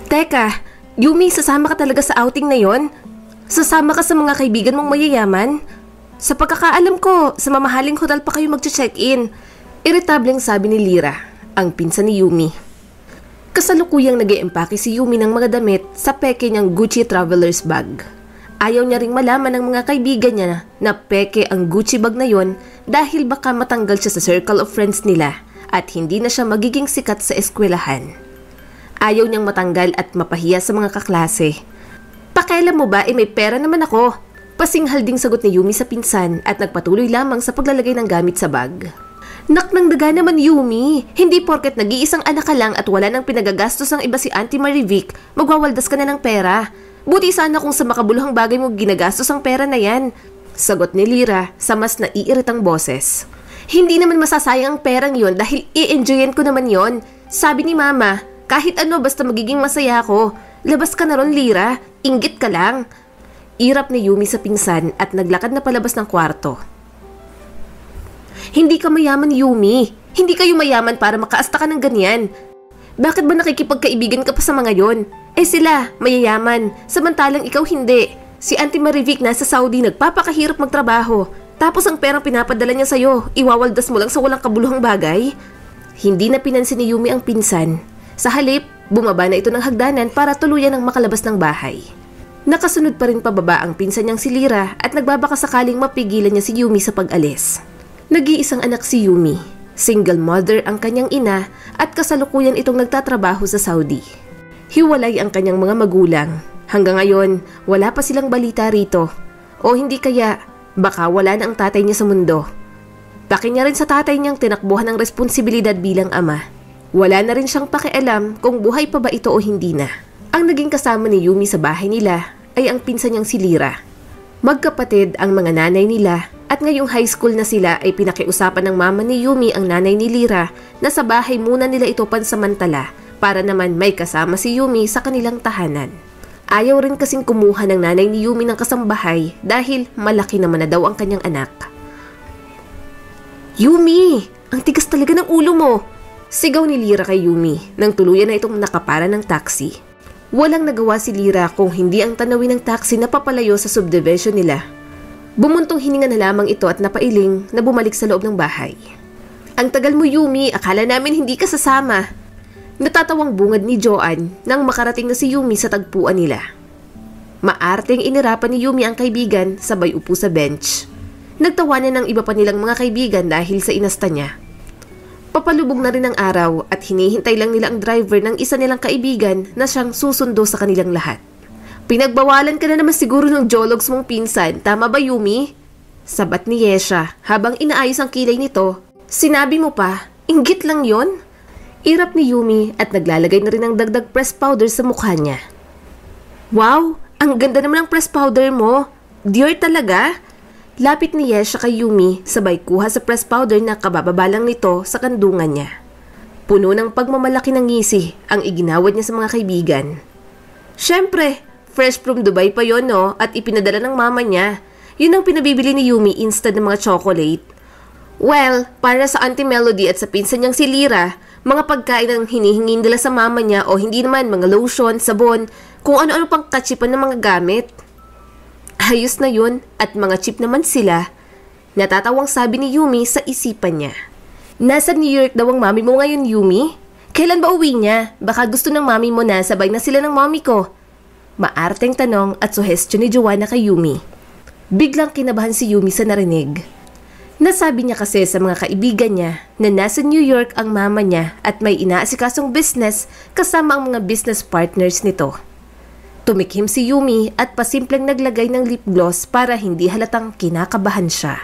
Teka, Yumi, sasama ka talaga sa outing na yon? Sasama ka sa mga kaibigan mong mayayaman? Sa pagkakaalam ko, sa mamahaling hotel pa kayo mag-check-in. Irritableng sabi ni Lyra, ang pinsan ni Yumi. Kasalukuyang nag-iempake si Yumi ng mga damit sa peke niyang Gucci traveler's bag. Ayaw niya ring malaman ng mga kaibigan niya na peke ang Gucci bag na yon dahil baka matanggal siya sa circle of friends nila at hindi na siya magiging sikat sa eskwelahan. Ayaw niyang matanggal at mapahiya sa mga kaklase. Pakialam mo ba, may pera naman ako. Pasinghal ding sagot ni Yumi sa pinsan at nagpatuloy lamang sa paglalagay ng gamit sa bag. Nak ng daga naman, Yumi. Hindi porket nag-iisang anak ka lang at wala nang pinagagastos ng iba si Auntie Marivic, magwawaldas ka na ng pera. Buti sana kung sa makabuluhang bagay mo ginagastos ang pera na yan. Sagot ni Lyra sa mas naiiritang boses. Hindi naman masasayang ang perang yon dahil i-enjoyin ko naman yon. Sabi ni Mama, kahit ano basta magiging masaya ako. Labas ka na ron, Lyra. Inggit ka lang. Irap ni Yumi sa pinsan at naglakad na palabas ng kwarto. Hindi ka mayaman, Yumi. Hindi kayo mayaman para makaasta ka ng ganyan. Bakit ba nakikipagkaibigan ka pa sa mga yon? Sila, mayayaman. Samantalang ikaw hindi. Si Auntie Marivic nasa Saudi nagpapakahirap magtrabaho. Tapos ang perang pinapadala niya sa'yo, iwawaldas mo lang sa walang kabuluhang bagay? Hindi na pinansin ni Yumi ang pinsan. Sa halip, bumaba na ito ng hagdanan para tuluyan ang makalabas ng bahay. Nakasunod pa rin pababa ang pinsan niyang si Lyra at nagbabaka sakaling mapigilan niya si Yumi sa pag-alis. Nag-iisang anak si Yumi. Single mother ang kanyang ina at kasalukuyan itong nagtatrabaho sa Saudi. Hiwalay ang kanyang mga magulang. Hanggang ngayon, wala pa silang balita rito. O hindi kaya, baka wala na ang tatay niya sa mundo. Baki niya rin sa tatay niyang tinakbuhan ng responsibilidad bilang ama. Wala na rin siyang pakialam kung buhay pa ba ito o hindi na. Ang naging kasama ni Yumi sa bahay nila ay ang pinsan niyang si Lyra. Magkapatid ang mga nanay nila at ngayong high school na sila ay pinakiusapan ng mama ni Yumi ang nanay ni Lyra na sa bahay muna nila ito pansamantala para naman may kasama si Yumi sa kanilang tahanan. Ayaw rin kasing kumuha ng nanay ni Yumi ng kasambahay dahil malaki naman na daw ang kanyang anak. Yumi! Ang tigas talaga ng ulo mo! Sigaw ni Lyra kay Yumi nang tuluyan na itong nakapara ng taxi. Walang nagawa si Lyra kung hindi ang tanawin ng taxi na papalayo sa subdivision nila. Bumuntong hininga na lamang ito at napailing na bumalik sa loob ng bahay. Ang tagal mo, Yumi, akala namin hindi ka sasama. Natatawang bungad ni Joanne nang makarating na si Yumi sa tagpuan nila. Maarteng inirapan ni Yumi ang kaibigan sabay upo sa bench. Nagtawanan ng iba pa nilang mga kaibigan dahil sa inasta niya. Papalubog na rin ang araw at hinihintay lang nila ang driver ng isa nilang kaibigan na siyang susundo sa kanilang lahat. Pinagbawalan ka na naman siguro ng jologs mong pinsan, tama ba, Yumi? Sabat ni Yesha habang inaayos ang kilay nito. Sinabi mo pa, inggit lang yon? Irap ni Yumi at naglalagay na rin ng dagdag press powder sa mukha niya. Wow, ang ganda naman ng press powder mo. Dior talaga? Lapit ni Yesha kay Yumi sabay kuha sa press powder na kabababalang nito sa kandungan niya. Puno ng pagmamalaki ng ngisi ang iginawad niya sa mga kaibigan. Siyempre, fresh from Dubai pa yon, no? At ipinadala ng mama niya. Yun ang pinabibili ni Yumi instead ng mga chocolate. Well, para sa Auntie Melody at sa pinsan niyang si Lyra, mga pagkain ang hinihingin nila sa mama niya o hindi naman mga lotion, sabon, kung ano-ano pang kachipan ng mga gamit. Ayos na yun at mga cheap naman sila. Natatawang sabi ni Yumi sa isipan niya. Nasa New York daw ang mami mo ngayon, Yumi? Kailan ba uwi niya? Baka gusto ng mami mo na sabay na sila ng mami ko. Maarteng tanong at suhestyon ni Joanna kay Yumi. Biglang kinabahan si Yumi sa narinig. Nasabi niya kasi sa mga kaibigan niya na nasa New York ang mama niya at may inaasikasong business kasama ang mga business partners nito. Tumikhim si Yumi at pasimpleng naglagay ng lip gloss para hindi halatang kinakabahan siya.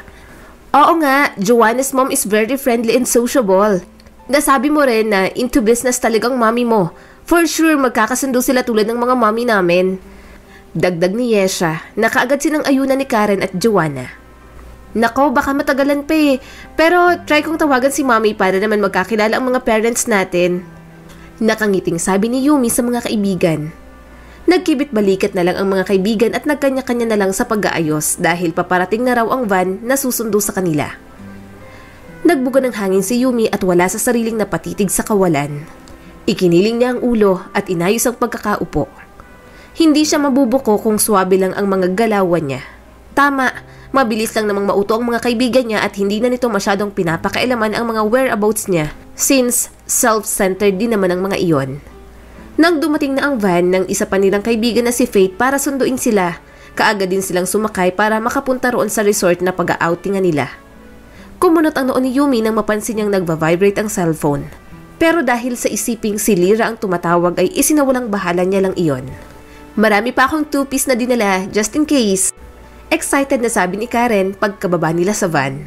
Oo nga, Joanna's mom is very friendly and sociable. Nasabi mo rin na into business talagang mami mo. For sure, magkakasundo sila tulad ng mga mami namin. Dagdag ni Yesha, nakaagad silang ayunan ni Karen at Joanna. Nako, baka matagalan pa eh. Pero try kong tawagan si mami para naman magkakilala ang mga parents natin. Nakangiting sabi ni Yumi sa mga kaibigan. Nagkibit-balikat na lang ang mga kaibigan at nagkanya-kanya na lang sa pag-aayos dahil paparating na raw ang van na susundo sa kanila. Nagbuga ng hangin si Yumi at wala sa sariling napatitig sa kawalan. Ikiniling niya ang ulo at inayos ang pagkakaupo. Hindi siya mabubuko kung swabe lang ang mga galawan niya. Tama, mabilis lang namang mauto ang mga kaibigan niya at hindi na nito masyadong pinapakailaman ang mga whereabouts niya since self-centered din naman ang mga iyon. Nang dumating na ang van ng isa pa nilang kaibigan na si Faith para sunduin sila, kaagad din silang sumakay para makapunta roon sa resort na pag-outingan nila. Kumunot ang noon ni Yumi nang mapansin niyang nagva-vibrate ang cellphone. Pero dahil sa isiping si Lyra ang tumatawag ay isinawalang bahala niya lang iyon. Marami pa akong 2-piece na dinala just in case. Excited na sabi ni Karen pagkababa nila sa van.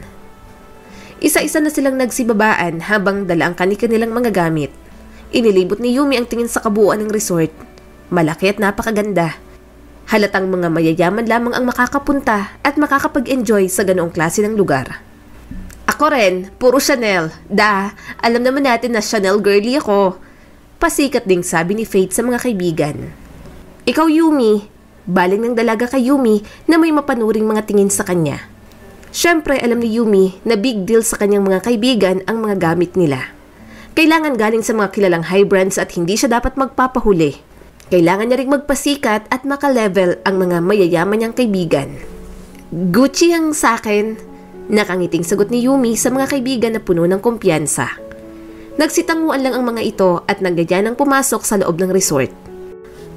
Isa-isa na silang nagsibabaan habang dala ang kanilang mga gamit. Inilibot ni Yumi ang tingin sa kabuuan ng resort. Malaki at napakaganda. Halatang mga mayayaman lamang ang makakapunta at makakapag-enjoy sa ganoong klase ng lugar. Ako rin, puro Chanel. Alam naman natin na Chanel girly ako. Pasikat ding sabi ni Faith sa mga kaibigan. Ikaw Yumi, baling ng dalaga kay Yumi na may mapanuring mga tingin sa kanya. Siyempre alam ni Yumi na big deal sa kanyang mga kaibigan ang mga gamit nila. Kailangan galing sa mga kilalang high brands at hindi siya dapat magpapahuli. Kailangan niya ring magpasikat at makalevel ang mga mayayaman niyang kaibigan. Gucci ang sakin, nakangiting sagot ni Yumi sa mga kaibigan na puno ng kumpiyansa. Nagsitanguan lang ang mga ito at nagdadyanang pumasok sa loob ng resort.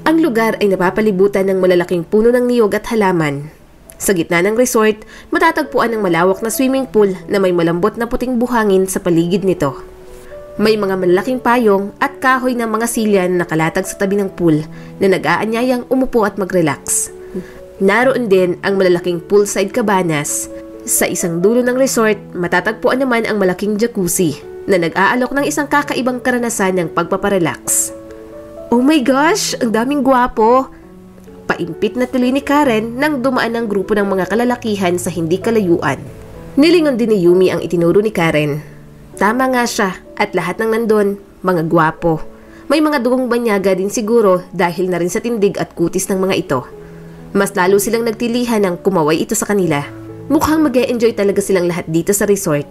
Ang lugar ay napapalibutan ng malalaking puno ng niyog at halaman. Sa gitna ng resort, matatagpuan ang malawak na swimming pool na may malambot na puting buhangin sa paligid nito. May mga malalaking payong at kahoy ng mga silya na nakalatag sa tabi ng pool na nag-aanyayang umupo at mag-relax. Naroon din ang malalaking poolside cabanas. Sa isang dulo ng resort, matatagpuan naman ang malaking jacuzzi na nag-aalok ng isang kakaibang karanasan ng pagpaparelax. Oh my gosh, ang daming gwapo! Paimpit na tuloy ni Karen nang dumaan ang grupo ng mga kalalakihan sa hindi kalayuan. Nilingon din ni Yumi ang itinuro ni Karen. Tama nga siya at lahat ng nandun, mga gwapo. May mga dugong banyaga din siguro dahil na rin sa tindig at kutis ng mga ito. Mas lalo silang nagtilihan ng kumaway ito sa kanila. Mukhang mag-e-enjoy talaga silang lahat dito sa resort.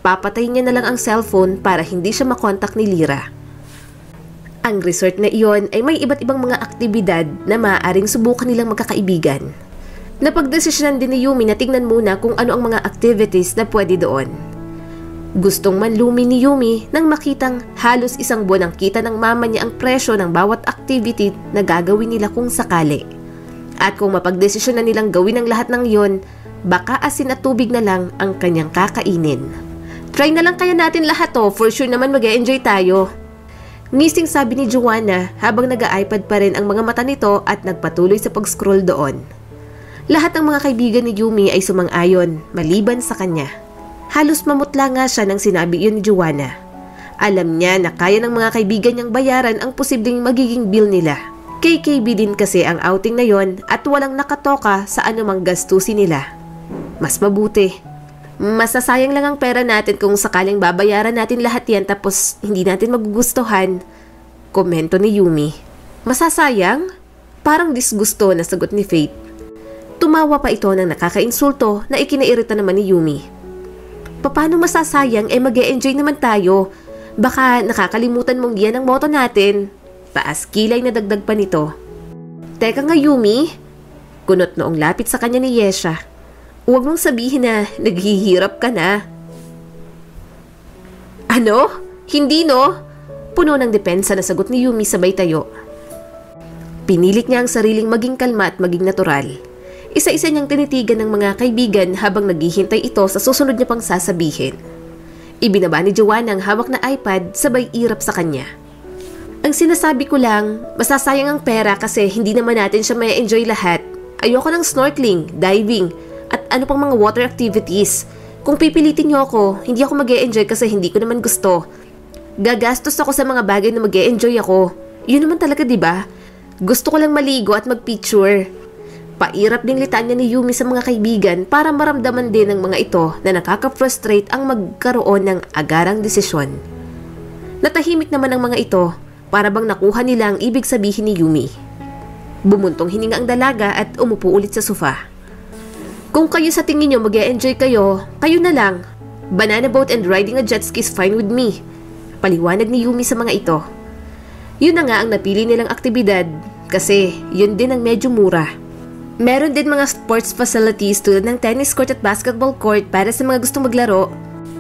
Papatayin niya na lang ang cellphone para hindi siya makontak ni Lyra. Ang resort na iyon ay may iba't ibang mga aktibidad na maaaring subukan nilang magkakaibigan. Napagdesisyonan din ni Yumi na tingnan muna kung ano ang mga activities na pwede doon. Gustong manlumi ni Yumi nang makitang halos isang buwan ang kita ng mama niya ang presyo ng bawat activity na gagawin nila kung sakali. At kung mapagdesisyonan nilang gawin ang lahat ng iyon, baka asin at tubig na lang ang kanyang kakainin. Try na lang kaya natin lahat for sure naman mag-e-enjoy tayo. Ngising sabi ni Joanna habang nag-iPad pa rin ang mga mata nito at nagpatuloy sa pag-scroll doon. Lahat ng mga kaibigan ni Yumi ay sumang-ayon, maliban sa kanya. Halos mamutla nga siya nang sinabi iyon ni Joanna. Alam niya na kaya ng mga kaibigan niyang bayaran ang posibleng magiging bill nila. KKB din kasi ang outing na yon at walang nakatoka sa anumang gastusin nila. Mas mabuti. Masasayang lang ang pera natin kung sakaling babayaran natin lahat yan tapos hindi natin magugustuhan. Komento ni Yumi. Masasayang? Parang disgusto na sagot ni Faith. Tumawa pa ito ng nakakainsulto na ikinairita naman ni Yumi. Paano masasayang mag-e-enjoy naman tayo? Baka nakakalimutan mong yan ang motto natin. Taas kilay na dagdag pa nito. Teka nga Yumi, kunot noong lapit sa kanya ni Yesha. Huwag mong sabihin na naghihirap ka na. Ano? Hindi no? Puno ng depensa na sagot ni Yumi sabay tayo. Pinilit niya ang sariling maging kalma at maging natural. Isa-isa niyang tinitigan ng mga kaibigan habang naghihintay ito sa susunod niya pang sasabihin. Ibinaba ni Joanna ang hawak na iPad sabay irap sa kanya. Ang sinasabi ko lang, masasayang ang pera kasi hindi naman natin siya may enjoy lahat. Ayoko ng snorkeling, diving, at ano pang mga water activities. Kung pipilitin niyo ako, hindi ako mag-e-enjoy kasi hindi ko naman gusto. Gagastos ako sa mga bagay na mag-e-enjoy ako. Yun naman talaga, diba? Gusto ko lang maligo at mag-picture. Pairap ding litanya ni Yumi sa mga kaibigan para maramdaman din ng mga ito na nakaka-frustrate ang magkaroon ng agarang desisyon. Natahimik naman ang mga ito para bang nakuha nila ang ibig sabihin ni Yumi. Bumuntong hininga ang dalaga at umupo ulit sa sofa. Kung kayo sa tingin nyo mag-e-enjoy kayo, kayo na lang. Banana boat and riding a jet ski is fine with me. Paliwanag ni Yumi sa mga ito. Yun na nga ang napili nilang aktibidad kasi yun din ang medyo mura. Meron din mga sports facilities tulad ng tennis court at basketball court para sa mga gustong maglaro,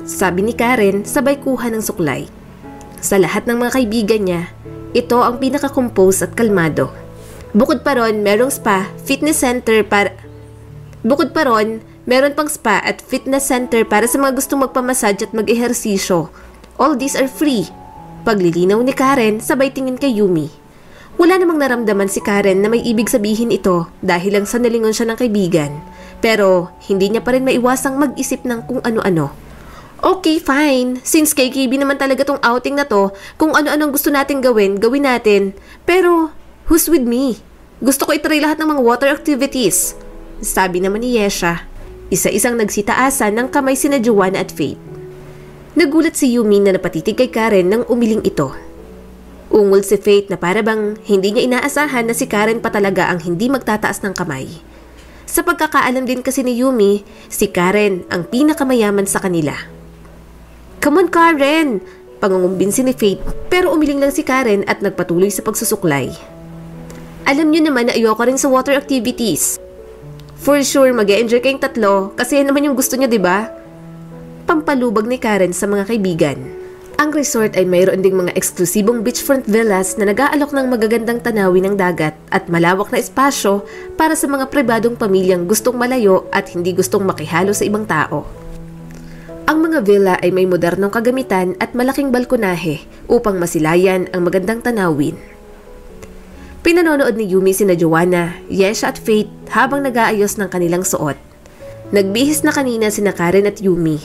sabi ni Karen sabay kuha ng suklay. Sa lahat ng mga kaibigan niya, ito ang pinaka-compose at kalmado. Bukod pa ron, meron pang spa at fitness center para sa mga gustong magpamassage at mag-ehersisyo. All these are free. Paglilinaw ni Karen, sabay tingin kay Yumi. Wala namang naramdaman si Karen na may ibig sabihin ito dahil lang sa nalingon siya ng kaibigan. Pero hindi niya pa rin maiwasang mag-isip ng kung ano-ano. Okay, fine. Since KKB naman talaga tong outing na to, kung ano-anong gusto natin gawin, gawin natin. Pero, who's with me? Gusto ko itry lahat ng mga water activities. Sabi naman ni Yesha. Isa-isang nagsitaasan ng kamay sina Joanna at Faith. Nagulat si Yumi na napatitig kay Karen nang umiling ito. Ungol si Faith na para bang hindi niya inaasahan na si Karen pa talaga ang hindi magtataas ng kamay. Sa pagkakaalam din kasi ni Yumi, si Karen ang pinakamayaman sa kanila. Come on, Karen! Pangungumbinsi ni Faith pero umiling lang si Karen at nagpatuloy sa pagsusuklay. Alam niyo naman na ayoko rin sa water activities. For sure, mag-e-enjoy kayong tatlo kasi yan naman yung gusto niyo, diba? Pampalubag ni Karen sa mga kaibigan. Ang resort ay mayroon ding mga eksklusibong beachfront villas na nag-aalok ng magagandang tanawin ng dagat at malawak na espasyo para sa mga pribadong pamilyang gustong malayo at hindi gustong makihalo sa ibang tao. Ang mga villa ay may modernong kagamitan at malaking balkonahe upang masilayan ang magandang tanawin. Pinanonood ni Yumi sina Joanna, Yesha at Faith habang nag-aayos ng kanilang suot. Nagbihis na kanina sina Karen at Yumi.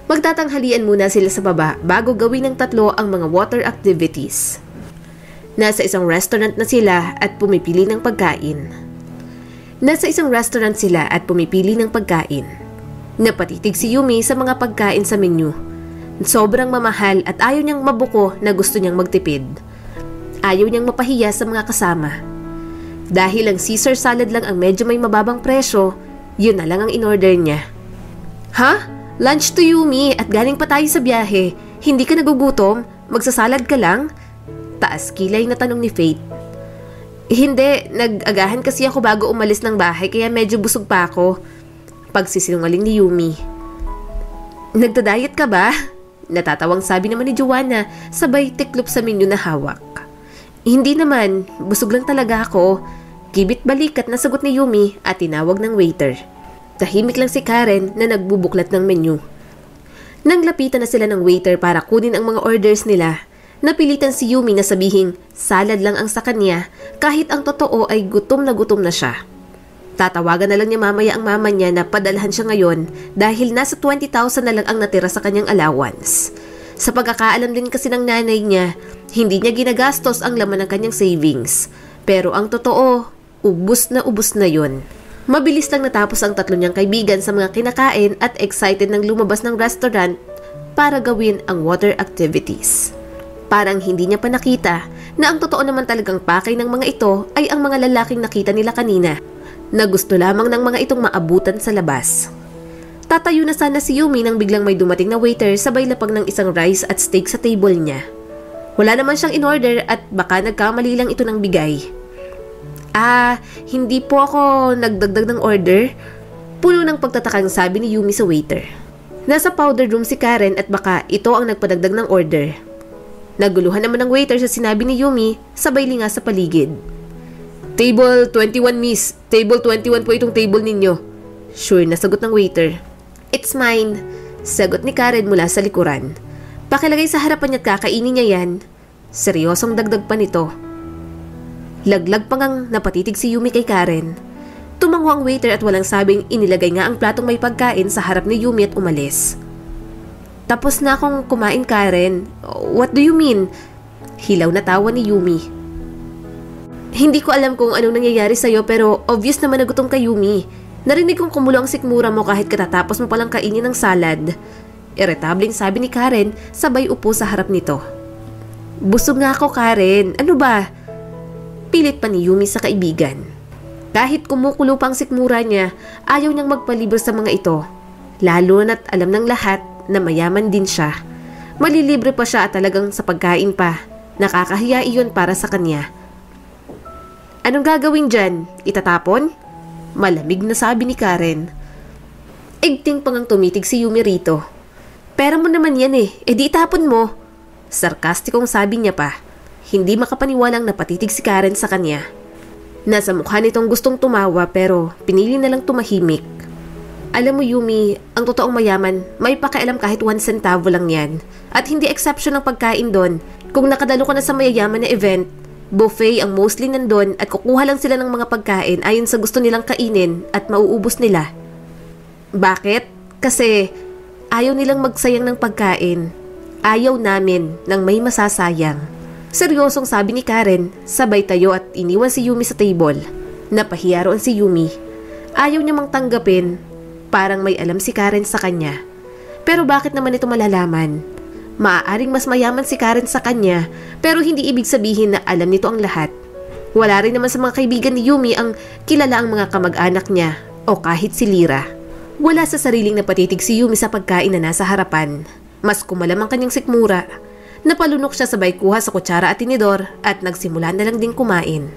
Magtatanghalian muna sila sa baba bago gawin ng tatlo ang mga water activities. Nasa isang restaurant na sila at pumipili ng pagkain. Napatitig si Yumi sa mga pagkain sa menu. Sobrang mamahal at ayaw niyang mabuko na gusto niyang magtipid. Ayaw niyang mapahiya sa mga kasama. Dahil ang Caesar salad lang ang medyo may mababang presyo, yun na lang ang in-order niya. Ha? Lunch to Yumi at galing pa tayo sa biyahe. Hindi ka nagugutom? Magsasalad ka lang? Taas kilay na tanong ni Faith. Hindi, nag-agahan kasi ako bago umalis ng bahay kaya medyo busog pa ako. Pagsisinungaling ni Yumi. Nagda-diet ka ba? Natatawang sabi naman ni Joanna sabay tiklop sa menu na hawak. Hindi naman, busog lang talaga ako. Kibit balikat na sagot ni Yumi at tinawag ng waiter. Tahimik lang si Karen na nagbubuklat ng menu. Nang lapitan na sila ng waiter para kunin ang mga orders nila, napilitan si Yumi na sabihing salad lang ang sa kanya kahit ang totoo ay gutom na siya. Tatawagan na lang niya mamaya ang mama niya na padalhan siya ngayon dahil nasa 20,000 na lang ang natira sa kanyang allowance. Sa pagkakaalam din kasi ng nanay niya, hindi niya ginagastos ang laman ng kanyang savings. Pero ang totoo, ubus na yun. Mabilis lang natapos ang tatlo niyang kaibigan sa mga kinakain at excited nang lumabas ng restaurant para gawin ang water activities. Parang hindi niya pa nakita na ang totoo naman talagang pakay ng mga ito ay ang mga lalaking nakita nila kanina na gusto lamang ng mga itong maabutan sa labas. Tatayo na sana si Yumi nang biglang may dumating na waiter sabay lapag ng isang rice at steak sa table niya. Wala naman siyang in-order at baka nagkamali lang ito ng bigay. Hindi po ako nagdagdag ng order. Puno ng pagtatakang sabi ni Yumi sa waiter. Nasa powder room si Karen at baka ito ang nagpadagdag ng order. Naguluhan naman ng waiter sa sinabi ni Yumi sabay linga sa paligid. Table 21 miss, table 21 po itong table ninyo. Sure na sagot ng waiter. It's mine, sagot ni Karen mula sa likuran. Pakilagay sa harapan niya't kakainin niya yan. Seryosong dagdag pa nito. Laglag pa ngang napatitig si Yumi kay Karen. Tumango ang waiter at walang sabing inilagay nga ang platong may pagkain sa harap ni Yumi at umalis. Tapos na akong kumain, Karen. What do you mean? Hilaw na tawa ni Yumi. Hindi ko alam kung anong nangyayari sa'yo pero obvious naman na gutom ka, Yumi. Narinig kong kumulo ang sikmura mo kahit katatapos mo palang kainin ng salad. Irritabling sabi ni Karen sabay upo sa harap nito. Busog nga ako, Karen. Ano ba? Pilit pa ni Yumi sa kaibigan. Kahit kumukulo pa ang sikmura niya, ayaw niyang magpalibre sa mga ito. Lalo na't alam ng lahat na mayaman din siya. Malilibre pa siya at talagang sa pagkain pa. Nakakahiya iyon para sa kanya. Anong gagawin dyan? Itatapon? Malamig na sabi ni Karen. Igting pang ang tumitig si Yumi rito. Pera mo naman yan di itapon mo. Sarkastikong sabi niya pa. Hindi makapaniwalang napatitig si Karen sa kanya. Nasa mukha nitong gustong tumawa pero pinili na lang tumahimik. Alam mo Yumi, ang totoong mayaman, may pakialam kahit 1 centavo lang yan. At hindi exception ang pagkain doon. Kung nakadalo ka na sa mayayaman na event, buffet ang mostly nandun at kukuha lang sila ng mga pagkain ayon sa gusto nilang kainin at mauubos nila. Bakit? Kasi ayaw nilang magsayang ng pagkain. Ayaw namin ng may masasayang. Seryosong sabi ni Karen, sabay tayo at iniwan si Yumi sa table. Napahiya roon si Yumi. Ayaw niya mang tanggapin. Parang may alam si Karen sa kanya. Pero bakit naman ito malalaman? Maaaring mas mayaman si Karen sa kanya pero hindi ibig sabihin na alam nito ang lahat. Wala rin naman sa mga kaibigan ni Yumi ang kilala ang mga kamag-anak niya o kahit si Lira. Wala sa sariling napatitig si Yumi sa pagkain na nasa harapan. Mas kumalam ang kanyang sikmura. Napalunok siya sabay kuha sa kutsara at tinidor at nagsimula na lang din kumain.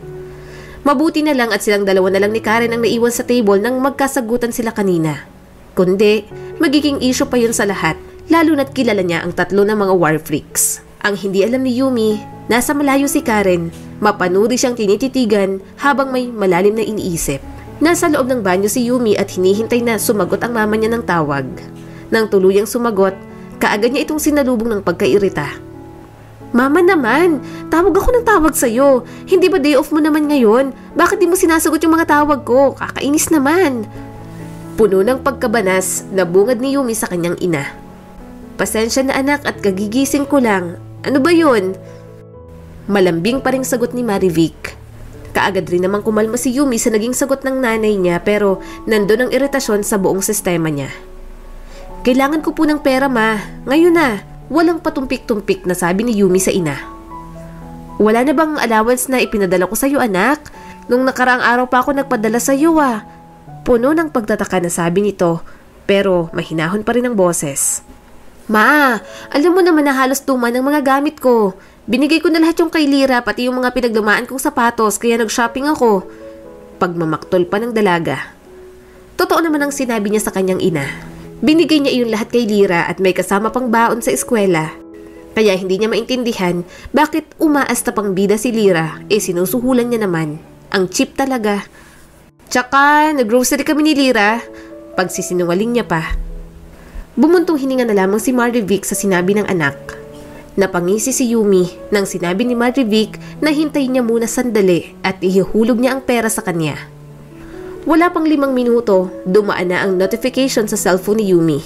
Mabuti na lang at silang dalawa na lang ni Karen ang naiwan sa table nang magkasagutan sila kanina. Kundi, magiging issue pa yun sa lahat, lalo na't kilala niya ang 3 na mga war freaks. Ang hindi alam ni Yumi, nasa malayo si Karen, mapanuri siyang tinititigan habang may malalim na iniisip. Nasa loob ng banyo si Yumi at hinihintay na sumagot ang mama niya ng tawag. Nang tuluyang sumagot, kaagad niya itong sinalubong ng pagkairita. Mama naman, tawag ako ng tawag sa'yo. Hindi ba day off mo naman ngayon? Bakit di mo sinasagot yung mga tawag ko? Kakainis naman. Puno ng pagkabanas na bungad ni Yumi sa kanyang ina. Pasensya na anak at kagigising ko lang. Ano ba yun? Malambing pa ring sagot ni Marivic. Kaagad rin namang kumalma si Yumi sa naging sagot ng nanay niya pero nandun ang iritasyon sa buong sistema niya. Kailangan ko po ng pera ma, ngayon na. Walang patumpik-tumpik na sabi ni Yumi sa ina. Wala na bang allowance na ipinadala ko sa iyo anak? Nung nakaraang araw pa ako nagpadala sa iyo Puno ng pagtataka na sabi nito pero mahinahon pa rin ang boses. Ma, alam mo naman na halos tuman ang mga gamit ko. Binigay ko na lahat yung kay Lira pati yung mga pinaglumaan kong sapatos kaya nag-shopping ako. Pagmamaktol pa ng dalaga. Totoo naman ang sinabi niya sa kanyang ina. Binigay niya iyon lahat kay Lira at may kasama pang baon sa eskwela. Kaya hindi niya maintindihan bakit umaas na pang bida si Lira sinusuhulan niya naman. Ang cheap talaga. Tsaka nag-grocery kami ni Lira. Pagsisinungaling niya pa. Bumuntong hininga na lamang si Marivic sa sinabi ng anak. Napangisi si Yumi nang sinabi ni Marivic na hintayin niya muna sandali at ihihulog niya ang pera sa kanya. Wala pang 5 minuto, dumaan na ang notification sa cellphone ni Yumi.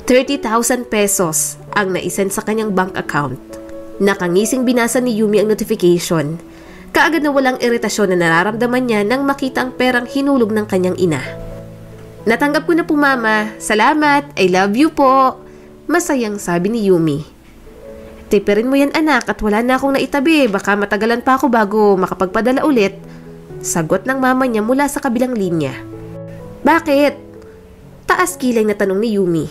30,000 pesos ang naisend sa kanyang bank account. Nakangising binasa ni Yumi ang notification. Kaagad na walang iritasyon na nararamdaman niya nang makita ang perang hinulog ng kanyang ina. Natanggap ko na po mama, salamat, I love you po. Masayang sabi ni Yumi. Tipirin mo yan anak at wala na akong naitabi, baka matagalan pa ako bago makapagpadala ulit. Sagot ng mama niya mula sa kabilang linya. Bakit? Taas kilay na tanong ni Yumi.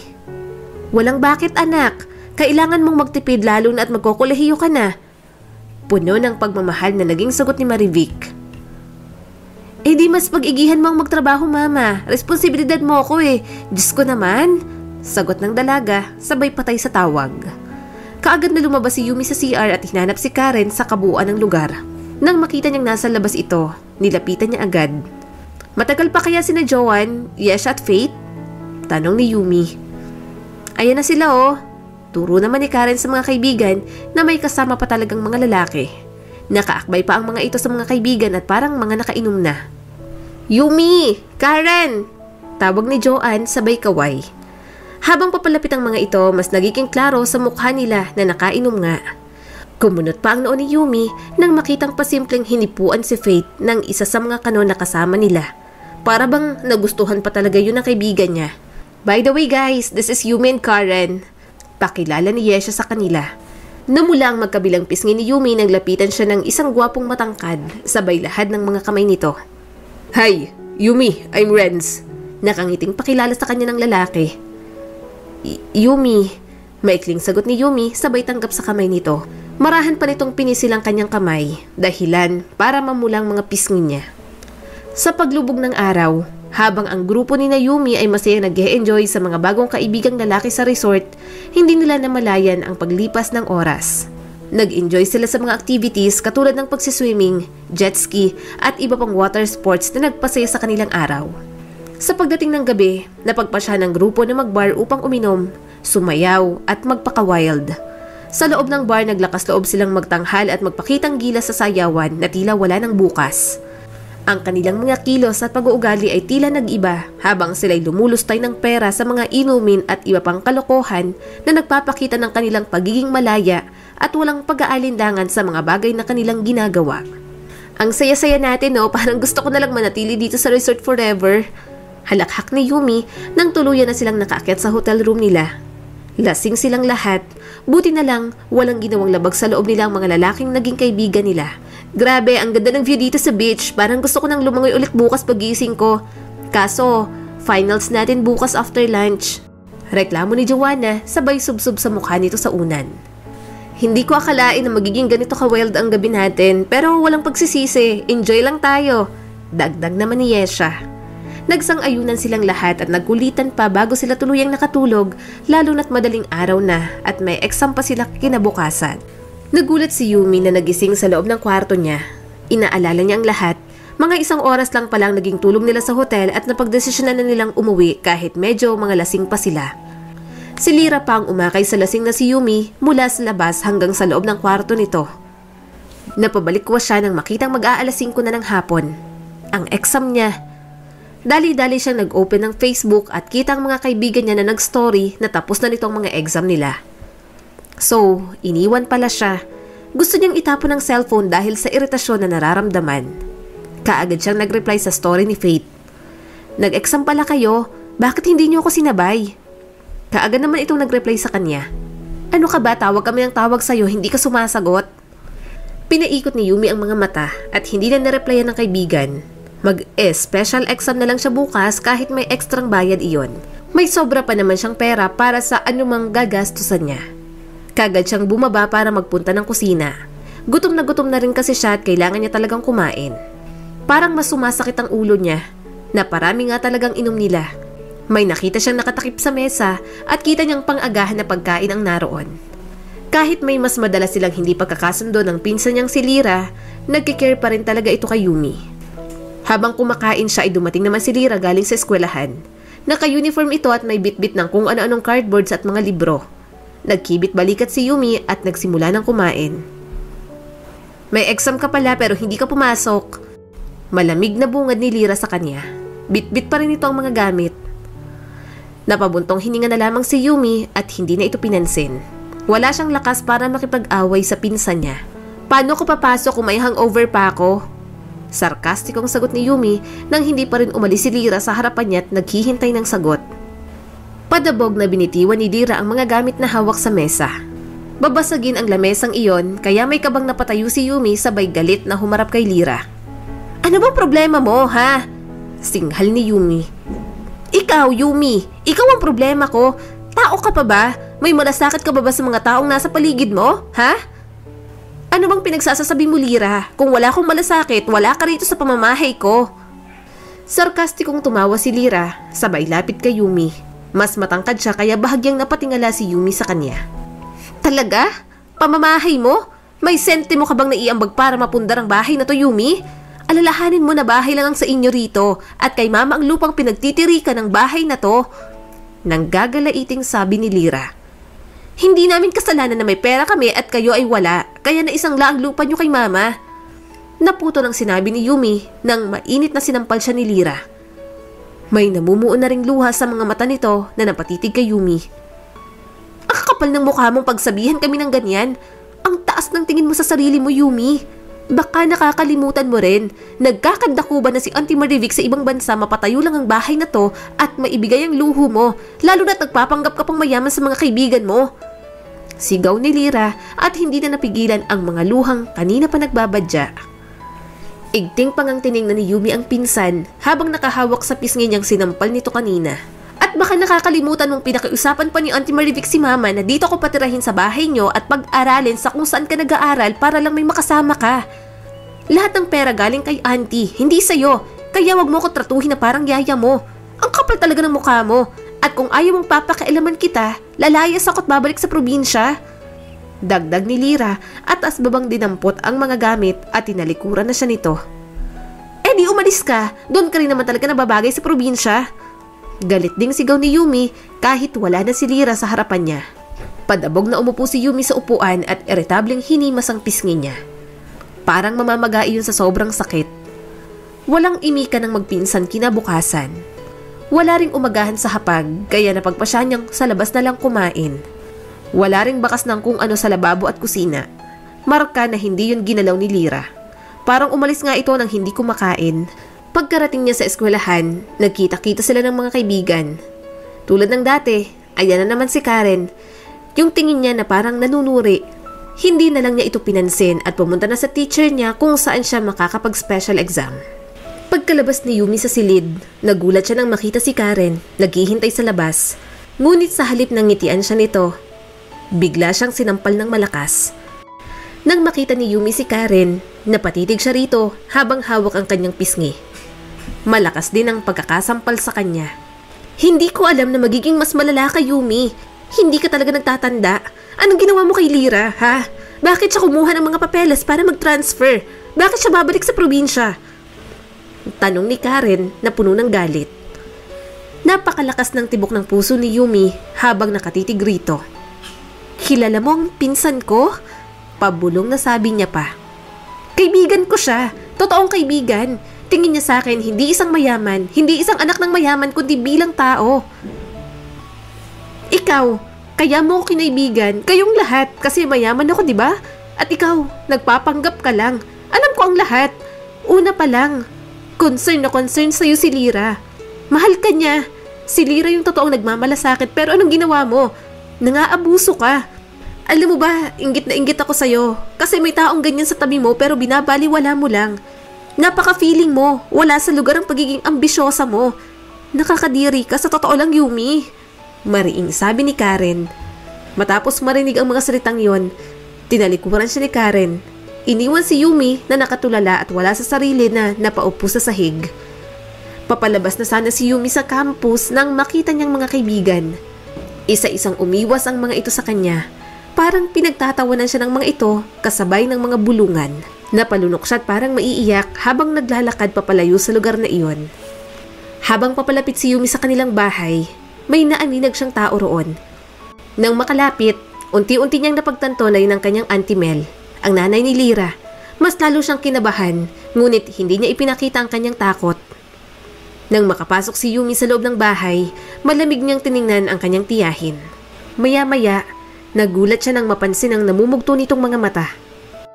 Walang bakit anak. Kailangan mong magtipid lalo na at magkokolehiyo ka na. Puno ng pagmamahal na naging sagot ni Marivic. Di mas pag-igihan mo ang magtrabaho mama. Responsibilidad mo ako Diyos ko naman. Sagot ng dalaga sabay patay sa tawag. Kaagad na lumabas si Yumi sa CR at hinanap si Karen sa kabuuan ng lugar. Nang makita niyang nasa labas ito, nilapitan niya agad. Matagal pa kaya sina Joanne, Yesha at Faith? Tanong ni Yumi. Ayan na sila Turo naman ni Karen sa mga kaibigan na may kasama pa talagang mga lalaki. Nakaakbay pa ang mga ito sa mga kaibigan at parang mga nakainom na. Yumi! Karen! Tawag ni Joanne sabay kaway. Habang papalapit ang mga ito, mas nagiging klaro sa mukha nila na nakainom nga. Kumunot pa ang noo ni Yumi nang makitang pasimpleng hinipuan si Faith ng isa sa mga kanon na kasama nila. Para bang nagustuhan pa talaga yun ng kaibigan niya. By the way guys, this is Yumi and Karen. Pakilala ni Yesha sa kanila. Namula ang magkabilang pisngi ni Yumi nang lapitan siya ng isang gwapong matangkad, sabay lahad ng mga kamay nito. Hi, Yumi, I'm Renz. Nakangiting pakilala sa kanya ng lalaki. Yumi, maikling sagot ni Yumi sabay tanggap sa kamay nito. Marahan pa nitong pinisil ang kanyang kamay, dahilan para mamulang mga pisngi niya. Sa paglubog ng araw, habang ang grupo ni Yumi ay masayang nag-e-enjoy sa mga bagong kaibigang lalaki sa resort, hindi nila namalayan ang paglipas ng oras. Nag-enjoy sila sa mga activities katulad ng pagsiswimming, jet ski at iba pang water sports na nagpasaya sa kanilang araw. Sa pagdating ng gabi, napagpasya ng grupo na mag-bar upang uminom, sumayaw at magpaka-wild. Sa loob ng bar, naglakas loob silang magtanghal at magpakitang gilas sa sayawan na tila wala ng bukas. Ang kanilang mga kilos at pag-uugali ay tila nag-iba habang sila'y lumulustay ng pera sa mga inumin at iba pang kalokohan na nagpapakita ng kanilang pagiging malaya at walang pag-aalindangan sa mga bagay na kanilang ginagawa. Ang saya-saya natin, no? Parang gusto ko na lang manatili dito sa resort forever. Halakhak ni Yumi nang tuluyan na silang nakaakyat sa hotel room nila. Lasing silang lahat, buti na lang walang ginawang labag sa loob nila ang mga lalaking naging kaibigan nila. Grabe, ang ganda ng view dito sa beach, parang gusto ko nang lumangoy ulit bukas pagising ko. Kaso, finals natin bukas after lunch. Reklamo ni Joanna, sabay subsob sa mukha nito sa unan. Hindi ko akalain na magiging ganito ka-wild ang gabi natin, pero walang pagsisisi, enjoy lang tayo. Dagdag naman ni Yesha. Nagsang-ayunan silang lahat at nagkulitan pa bago sila tuluyang nakatulog, lalo na't madaling araw na at may exam pa sila kinabukasan. Nagulat si Yumi na nagising sa loob ng kwarto niya. Inaalala niya ang lahat. Mga 1 oras lang palang naging tulog nila sa hotel at napagdesisyonan na nilang umuwi kahit medyo mga lasing pa sila. Si Lyra pa ang umakay sa lasing na si Yumi mula sa labas hanggang sa loob ng kwarto nito. Napabalikwas siya nang makitang mag-aalas 5 na ng hapon. Ang exam niya. Dali-dali siyang nag-open ng Facebook at kita ang mga kaibigan niya na nag-story na tapos na nitong mga exam nila. So, iniwan pala siya. Gusto niyang itapon ang cellphone dahil sa iritasyon na nararamdaman. Kaagad siyang nag-reply sa story ni Faith. Nag-exam pala kayo, bakit hindi niyo ako sinabay? Kaagad naman itong nag-reply sa kanya. Ano ka ba, tawag kami ng tawag sa'yo, hindi ka sumasagot? Pinaikot ni Yumi ang mga mata at hindi na nareplyan ng kaibigan. Mag-special exam na lang siya bukas kahit may ekstrang bayad iyon. May sobra pa naman siyang pera para sa anumang gagastusan niya. Kagad siyang bumaba para magpunta ng kusina. Gutom na rin kasi siya at kailangan niya talagang kumain. Parang mas sumasakit ang ulo niya na parami nga talagang inom nila. May nakita siyang nakatakip sa mesa at kita niyang pang-agahan na pagkain ang naroon. Kahit may mas madalas silang hindi pagkakasundo ng pinsan niyang si Lyra, nagkikare pa rin talaga ito kay Yumi. Habang kumakain siya ay dumating naman si Lyra galing sa eskwelahan. Naka-uniform ito at may bitbit ng kung ano-anong cardboards at mga libro. Nagkibit balikat si Yumi at nagsimula ng kumain. May exam ka pala pero hindi ka pumasok. Malamig na bungad ni Lyra sa kanya. Bitbit pa rin ito ang mga gamit. Napabuntong hininga na lamang si Yumi at hindi na ito pinansin. Wala siyang lakas para makipag-away sa pinsan niya. Paano ko papasok kung may hangover pa ako? Sarkastikong sagot ni Yumi nang hindi pa rin umalis si Lyra sa harapan niya at naghihintay ng sagot. Padabog na binitiwan ni Lyra ang mga gamit na hawak sa mesa. Babasagin ang lamesang iyon kaya may kabang napatayo si Yumi sabay galit na humarap kay Lyra. Ano bang problema mo, ha? Singhal ni Yumi. Ikaw, Yumi, ikaw ang problema ko. Tao ka pa ba? May malasakit ka ba sa mga taong nasa paligid mo, ha? Ano bang pinagsasasabi mo, Lyra? Kung wala akong malasakit, wala ka rito sa pamamahay ko. Sarkastikong tumawa si Lyra, sabay lapit kay Yumi. Mas matangkad siya kaya bahagyang napatingala si Yumi sa kanya. Talaga? Pamamahay mo? May sentimo ka bang naiambag para mapundar ang bahay na to, Yumi? Alalahanin mo na bahay lang ang sa inyo rito at kay mama ang lupang pinagtitirikan ng bahay na to. Nanggagalaiting sabi ni Lyra. Hindi namin kasalanan na may pera kami at kayo ay wala, kaya naisang lang ang lupa nyo kay mama. Naputo ng sinabi ni Yumi nang mainit na sinampal siya ni Lyra. May namumuo na ring luha sa mga mata nito na napatitig kay Yumi. Ang kapal ng mukha mong pagsabihan kami ng ganyan. Ang taas ng tingin mo sa sarili mo, Yumi. Baka nakakalimutan mo rin, nagkakadakuban na si Auntie Marivic sa ibang bansa mapatayo lang ang bahay na to at maibigay ang luho mo, lalo na't nagpapanggap ka pang mayaman sa mga kaibigan mo. Sigaw ni Lyra at hindi na napigilan ang mga luhang kanina pa nagbabadya. Igting pangang tiningnan ni Yumi ang pinsan habang nakahawak sa pisngi niyang sinampal nito kanina. At baka nakakalimutan mong pinakiusapan pa ni Auntie Marivic si Mama na dito ko patirahin sa bahay nyo at pag-aralin sa kung saan ka nag-aaral para lang may makasama ka. Lahat ng pera galing kay Auntie, hindi sa'yo. Kaya wag mo ko tratuhin na parang yaya mo. Ang kapal talaga ng mukha mo. At kung ayaw mong papakailaman kita, lalayas ako at babalik sa probinsya. Dagdag ni Lyra at asbabang dinampot ang mga gamit at tinalikuran na siya nito. Eh di umalis ka, doon ka rin naman talaga nababagay sa probinsya. Galit ding sigaw ni Yumi kahit wala na si Lyra sa harapan niya. Padabog na umupo si Yumi sa upuan at iritableng hinimas ang pisngi niya. Parang mamamaga iyon sa sobrang sakit. Walang imika ng magpinsan kinabukasan. Wala ring umagahan sa hapag kaya napagpasya niyang sa labas na lang kumain. Wala ring bakas ng kung ano sa lababo at kusina. Marka na hindi yun ginalaw ni Lyra. Parang umalis nga ito nang hindi kumakain. Pagkarating niya sa eskwelahan, nagkita-kita sila ng mga kaibigan. Tulad ng dati, ayan na naman si Karen. Yung tingin niya na parang nanunuri. Hindi na lang niya ito pinansin at pumunta na sa teacher niya kung saan siya makakapag-special exam. Pagkalabas ni Yumi sa silid, nagulat siya nang makita si Karen, naghihintay sa labas. Ngunit sa halip ng ngitian siya nito, bigla siyang sinampal ng malakas. Nang makita ni Yumi si Karen, napatitig siya rito habang hawak ang kanyang pisngi. Malakas din ang pagkakasampal sa kanya. Hindi ko alam na magiging mas malala ka, Yumi. Hindi ka talaga nagtatanda. Anong ginawa mo kay Lyra, ha? Bakit siya kumuha ng mga papeles para mag-transfer? Bakit siya babalik sa probinsya? Tanong ni Karen na puno ng galit. Napakalakas ng tibok ng puso ni Yumi habang nakatitig rito. Kilala mo ang pinsan ko? Pabulong na sabi niya pa. Kaibigan ko siya. Totoong kaibigan. Tingin niya sa akin, hindi isang mayaman, hindi isang anak ng mayaman, kundi bilang tao. Ikaw, kaya mo ko kinaibigan, kayong lahat, kasi mayaman ako, di ba? At ikaw, nagpapanggap ka lang. Alam ko ang lahat. Una pa lang, concern na concern sa'yo si Lyra. Mahal ka niya. Si Lyra yung totoong nagmamalasakit, pero anong ginawa mo? Nangaabuso ka. Alam mo ba, inggit na inggit ako sa'yo, kasi may taong ganyan sa tabi mo pero binabaliwala mo lang. Napaka-feeling mo, wala sa lugar ang pagiging ambisyosa mo. Nakakadiri ka sa totoo lang, Yumi. Mariing sabi ni Karen. Matapos marinig ang mga salitang yon, tinalikuran siya ni Karen. Iniwan si Yumi na nakatulala at wala sa sarili na napaupo sa sahig. Papalabas na sana si Yumi sa campus nang makita niyang mga kaibigan. Isa-isang umiwas ang mga ito sa kanya. Parang pinagtatawanan siya ng mga ito kasabay ng mga bulungan. Napalunok siya at parang maiiyak habang naglalakad papalayo sa lugar na iyon. Habang papalapit si Yumi sa kanilang bahay, may naaninag siyang tao roon. Nang makalapit, unti-unti niyang napagtanto na yun ang kanyang Auntie Mel, ang nanay ni Lyra. Mas lalo siyang kinabahan, ngunit hindi niya ipinakita ang kanyang takot. Nang makapasok si Yumi sa loob ng bahay, malamig niyang tiningnan ang kanyang tiyahin. Maya-maya, nagulat siya nang mapansin ang namumugto nitong mga mata.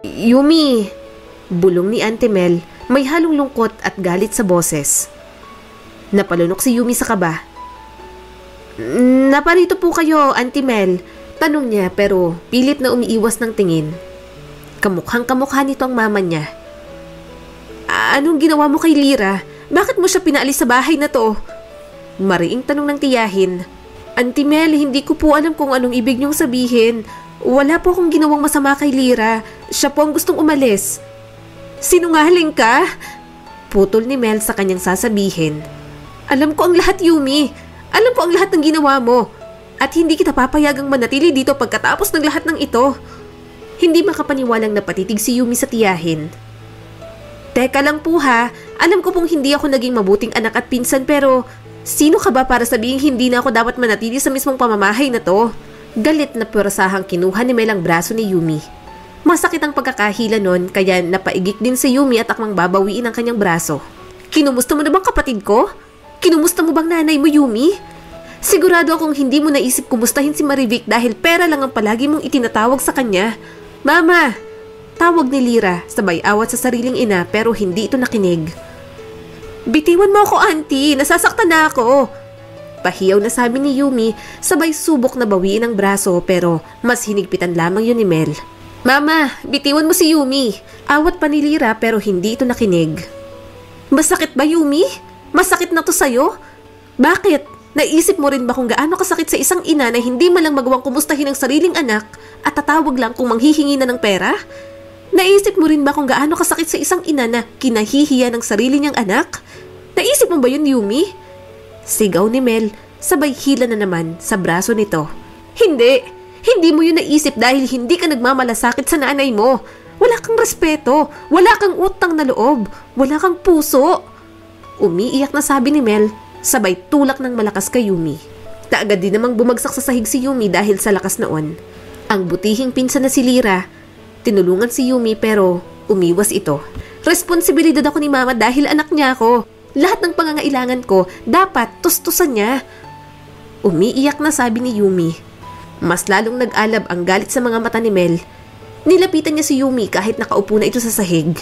Yumi! Bulong ni Auntie Mel, may halong lungkot at galit sa boses. Napalunok si Yumi sa kaba. Naparito po kayo, Auntie Mel. Tanong niya pero pilit na umiiwas ng tingin. Kamukhang kamukha nito ang mama niya. Anong ginawa mo kay Lyra? Bakit mo siya pinaalis sa bahay na to? Mariing tanong ng tiyahin. Auntie Mel, hindi ko po alam kung anong ibig niyong sabihin. Wala po akong ginawang masama kay Lyra. Siya po ang gustong umalis. Sinungaling ka? Putol ni Mel sa kanyang sasabihin. Alam ko ang lahat, Yumi. Alam ko ang lahat ng ginawa mo. At hindi kita papayagang manatili dito pagkatapos ng lahat ng ito. Hindi makapaniwalang napatitig si Yumi sa tiyahin. Teka lang po ha. Alam ko pong hindi ako naging mabuting anak at pinsan pero sino ka ba para sabihin hindi na ako dapat manatili sa mismong pamamahay na to? Galit na pwerasahang kinuha ni Mel ang braso ni Yumi. Masakit ang pagkakahila nun kaya napaigik din si Yumi at akmang babawiin ang kanyang braso. Kinumusta mo na bang kapatid ko? Kinumusta mo bang nanay mo, Yumi? Sigurado akong hindi mo naisip kumustahin si Marivic dahil pera lang ang palagi mong itinatawag sa kanya. Mama! Tawag ni Lyra sabay awat sa sariling ina pero hindi ito nakinig. Bitiwan mo ako, auntie. Nasasaktan na ako. Pahiyaw na sabi ni Yumi sabay subok na bawiin ang braso pero mas hinigpitan lamang yun ni Mel. Mama, bitiwan mo si Yumi. Awat pa ni Lyra pero hindi ito nakinig. Masakit ba, Yumi? Masakit na to sa'yo? Bakit? Naisip mo rin ba kung gaano kasakit sa isang ina na hindi man lang magawang kumustahin ang sariling anak at tatawag lang kung manghihingi na ng pera? Naisip mo rin ba kung gaano kasakit sa isang ina na kinahihiya ng sarili niyang anak? Naisip mo ba yun, Yumi? Sigaw ni Mel, sabay hila na naman sa braso nito. Hindi! Hindi mo yun naisip dahil hindi ka nagmamalasakit sa nanay mo. Wala kang respeto, wala kang utang na loob, wala kang puso. Umiiyak na sabi ni Mel, sabay tulak ng malakas kay Yumi. Kaagad din namang bumagsak sa sahig si Yumi dahil sa lakas noon. Ang butihing pinsan na si Lyra, tinulungan si Yumi pero umiwas ito. Responsibilidad ako ni Mama dahil anak niya ako. Lahat ng pangangailangan ko dapat tustusan niya. Umiiyak na sabi ni Yumi. Mas lalong nag-alab ang galit sa mga mata ni Mel. Nilapitan niya si Yumi kahit nakaupo na ito sa sahig.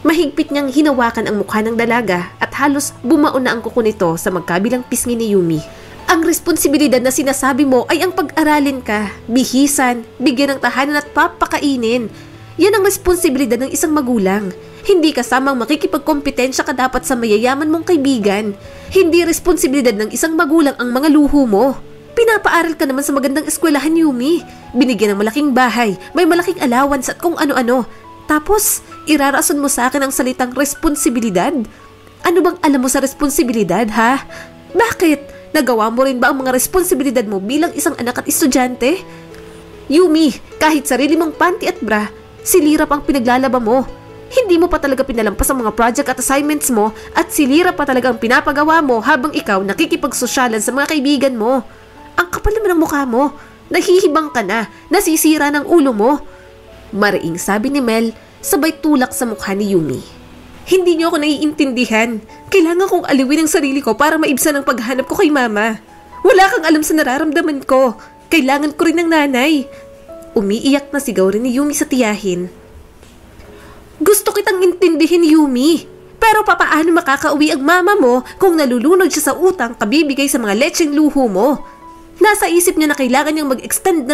Mahigpit niyang hinawakan ang mukha ng dalaga at halos bumaon na ang kuko nito sa magkabilang pisngi ni Yumi. Ang responsibilidad na sinasabi mo ay ang pag-aralin ka, bihisan, bigyan ng tahanan at papakainin. Yan ang responsibilidad ng isang magulang. Hindi kasamang makikipagkompetensya ka dapat sa mayayaman mong kaibigan. Hindi responsibilidad ng isang magulang ang mga luho mo. Pinapaaral ka naman sa magandang eskwelahan, Yumi. Binigyan ng malaking bahay, may malaking allowance at kung ano-ano. Tapos, irarason mo sa akin ang salitang responsibilidad? Ano bang alam mo sa responsibilidad, ha? Bakit? Nagawa mo rin ba ang mga responsibilidad mo bilang isang anak at estudyante? Yumi, kahit sarili mong panty at bra, silirap ang pinaglalaba mo. Hindi mo pa talaga pinalampas ang mga project at assignments mo at silirap pa talaga ang pinapagawa mo habang ikaw nakikipagsosyalan sa mga kaibigan mo. Ang kapal naman ng mukha mo. Nahihibang ka na, nasisira ng ulo mo. Mariing sabi ni Mel, sabay tulak sa mukha ni Yumi. Hindi niyo ako naiintindihan. Kailangan kong aliwin ang sarili ko para maibsan ang paghahanap ko kay Mama. Wala kang alam sa nararamdaman ko. Kailangan ko rin ng nanay. Umiiyak na sigaw rin ni Yumi sa tiyahin. Gusto kitang intindihin, Yumi. Pero papaano makakauwi ang mama mo kung nalulunod siya sa utang kabibigay sa mga lecheng luho mo? Nasa isip niya na kailangan niyang mag-extend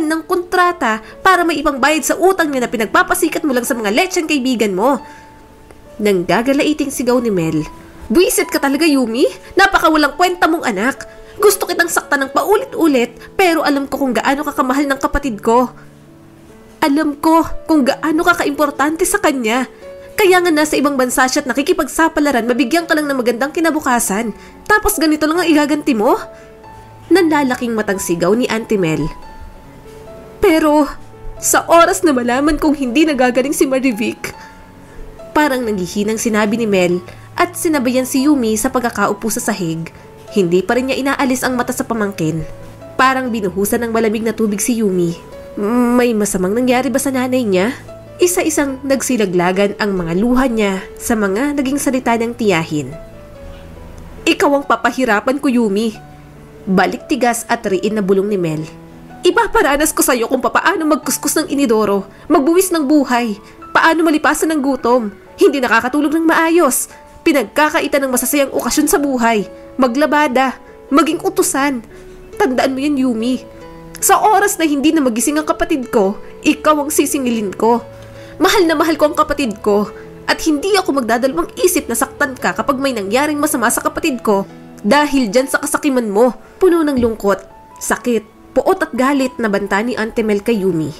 ng kontrata para may ibang bayad sa utang niya na pinagpapasikat mo lang sa mga lecheng kaibigan mo. Nang gagalaiting sigaw ni Mel. Buisit ka talaga, Yumi. Napakawalang kwenta mong anak. Gusto kitang saktan ng paulit-ulit pero alam ko kung gaano ka kamahal ng kapatid ko. Alam ko kung gaano ka kaimportante sa kanya. Kaya nga nasa ibang bansa siya at nakikipagsapalaran, mabigyan ka lang ng magandang kinabukasan. Tapos ganito lang ang igaganti mo? Nanlalaking matang sigaw ni Auntie Mel. Pero, sa oras na malaman kong hindi nagagaling si Marivic, parang nanghihinang sinabi ni Mel at sinabayan si Yumi sa pagkakaupo sa sahig. Hindi pa rin niya inaalis ang mata sa pamangkin. Parang binuhusan ng malamig na tubig si Yumi. May masamang nangyari ba sa nanay niya? Isa-isang nagsilaglagan ang mga luha niya sa mga naging salita ng tiyahin. Ikaw ang papahirapan ko, Yumi. Balik tigas at riin na bulong ni Mel. Ipaparanas ko sa'yo kung paano magkuskus ng inidoro, magbuwis ng buhay, paano malipasan ng gutom, hindi nakakatulog ng maayos, pinagkakaitan ng masasayang okasyon sa buhay, maglabada, maging utusan. Tandaan mo yan, Yumi. Sa oras na hindi na magising ang kapatid ko, ikaw ang sisingilin ko. Mahal na mahal ko ang kapatid ko at hindi ako magdadalawang isip na saktan ka kapag may nangyaring masama sa kapatid ko dahil dyan sa kasakiman mo. Puno ng lungkot, sakit, puot at galit na banta ni Auntie Mel kay Yumi.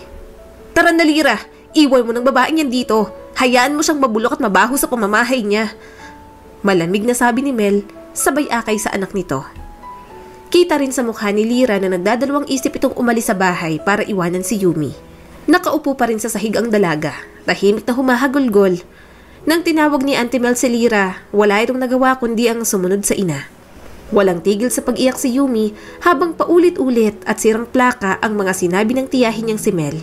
Tara na, Lyra, iwan mo ng babaeng yan dito. Hayaan mo siyang mabulok at mabaho sa pamamahay niya. Malamig na sabi ni Mel, sabay akay sa anak nito. Kita rin sa mukha ni Lyra na nagdadalawang isip itong umalis sa bahay para iwanan si Yumi. Nakaupo pa rin sa sahig ang dalaga, tahimik na humahagulgol. Nang tinawag ni Auntie Mel si Lyra, wala itong nagawa kundi ang sumunod sa ina. Walang tigil sa pag-iyak si Yumi habang paulit-ulit at sirang plaka ang mga sinabi ng tiyahin niyang si Mel.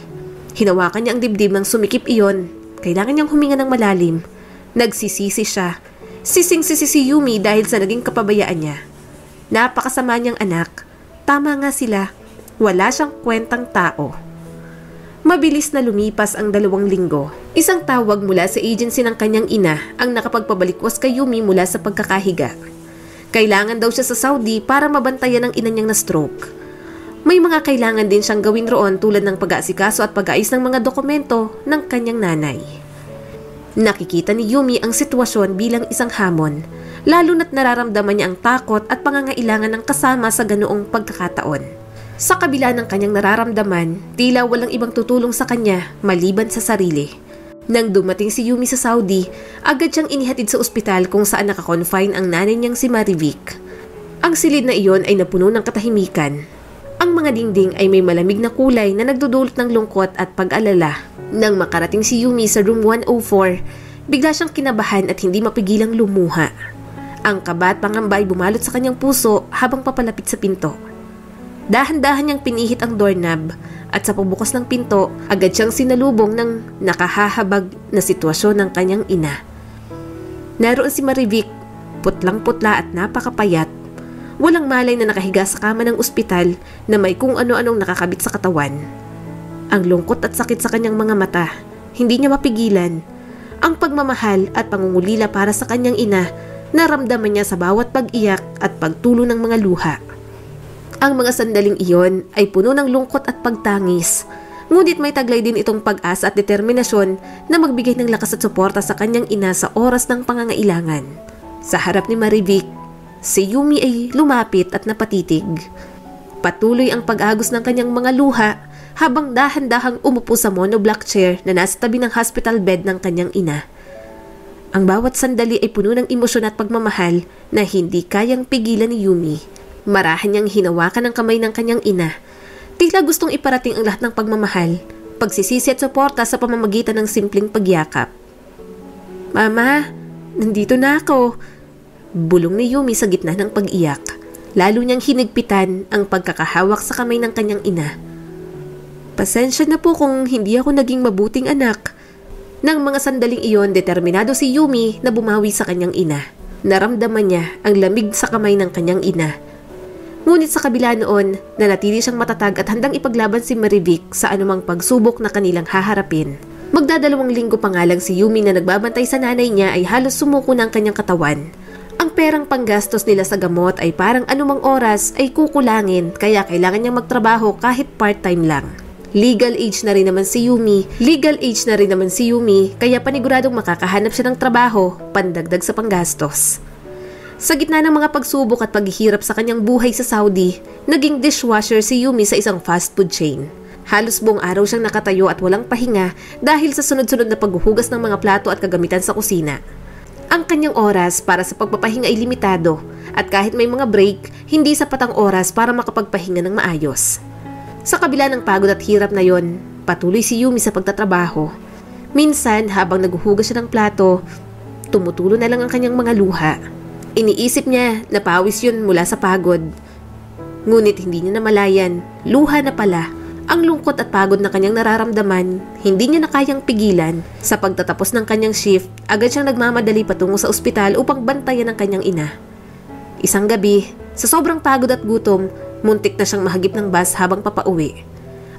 Hinawakan niya ang dibdib ng sumikip iyon. Kailangan niyang huminga ng malalim. Nagsisisi siya. Sising-sisi si Yumi dahil sa naging kapabayaan niya. Napakasama niyang anak. Tama nga sila. Wala siyang kwentang tao. Mabilis na lumipas ang 2 linggo. Isang tawag mula sa agency ng kanyang ina ang nakapagpabalikwas kay Yumi mula sa pagkakahiga. Kailangan daw siya sa Saudi para mabantayan ang ina niyang na-stroke. May mga kailangan din siyang gawin roon tulad ng pag-aasikaso at pag-aayos ng mga dokumento ng kanyang nanay. Nakikita ni Yumi ang sitwasyon bilang isang hamon. lalo na't nararamdaman niya ang takot at pangangailangan ng kasama sa ganoong pagkakataon. Sa kabila ng kanyang nararamdaman, tila walang ibang tutulong sa kanya maliban sa sarili. Nang dumating si Yumi sa Saudi, agad siyang inihatid sa ospital kung saan nakakonfine ang nanay niyang si Marivic. Ang silid na iyon ay napuno ng katahimikan. Ang mga dingding ay may malamig na kulay na nagdudulot ng lungkot at pag-alala. Nang makarating si Yumi sa room 104, bigla siyang kinabahan at hindi mapigilang lumuha. Ang kaba at pangamba ay bumalot sa kanyang puso habang papalapit sa pinto. Dahan-dahan niyang pinihit ang doorknob at sa pagbukas ng pinto, agad siyang sinalubong ng nakahahabag na sitwasyon ng kanyang ina. Naroon si Marivic, putlang-putla at napakapayat. Walang malay na nakahiga sa kama ng ospital na may kung ano-anong nakakabit sa katawan. Ang lungkot at sakit sa kanyang mga mata, hindi niya mapigilan. Ang pagmamahal at pangungulila para sa kanyang ina, naramdaman niya sa bawat pag-iyak at pagtulo ng mga luha. Ang mga sandaling iyon ay puno ng lungkot at pagtangis. Ngunit may taglay din itong pag-asa at determinasyon na magbigay ng lakas at suporta sa kanyang ina sa oras ng pangangailangan. Sa harap ni Marivic, si Yumi ay lumapit at napatitig. Patuloy ang pag-agos ng kanyang mga luha habang dahan-dahang umupo sa monoblock chair na nasa tabi ng hospital bed ng kanyang ina. Ang bawat sandali ay puno ng emosyon at pagmamahal na hindi kayang pigilan ni Yumi. Marahan niyang hinawakan ang kamay ng kanyang ina. Tila gustong iparating ang lahat ng pagmamahal, pagsisisi at suporta sa pamamagitan ng simpleng pagyakap. "Mama, nandito na ako," bulong ni Yumi sa gitna ng pag-iyak. Lalo niyang hinigpitan ang pagkakahawak sa kamay ng kanyang ina. "Pasensya na po kung hindi ako naging mabuting anak." Nang mga sandaling iyon, determinado si Yumi na bumawi sa kanyang ina. Naramdaman niya ang lamig sa kamay ng kanyang ina. Ngunit sa kabila noon, nanatili siyang matatag at handang ipaglaban si Marivic sa anumang pagsubok na kanilang haharapin. Magdadalawang linggo pa nga lang si Yumi na nagbabantay sa nanay niya ay halos sumuko na ang kanyang katawan. Ang perang panggastos nila sa gamot ay parang anumang oras ay kukulangin kaya kailangan niyang magtrabaho kahit part-time lang. Legal age na rin naman si Yumi kaya paniguradong makakahanap siya ng trabaho pandagdag sa panggastos. Sa gitna ng mga pagsubok at paghihirap sa kanyang buhay sa Saudi, naging dishwasher si Yumi sa isang fast food chain. Halos buong araw siyang nakatayo at walang pahinga dahil sa sunod-sunod na paghuhugas ng mga plato at kagamitan sa kusina. Ang kanyang oras para sa pagpapahinga ay limitado at kahit may mga break, hindi sapat ang oras para makapagpahinga ng maayos. Sa kabila ng pagod at hirap na yon, patuloy si Yumi sa pagtatrabaho. Minsan, habang naghuhugas siya ng plato, tumutulo na lang ang kanyang mga luha. Iniisip niya na pawis yun mula sa pagod. Ngunit hindi niya namalayan, luha na pala. Ang lungkot at pagod na kanyang nararamdaman, hindi niya na kayang pigilan. Sa pagtatapos ng kanyang shift, agad siyang nagmamadali patungo sa ospital upang bantayan ang kanyang ina. Isang gabi, sa sobrang pagod at gutom, muntik na siyang mahagip ng bus habang papauwi.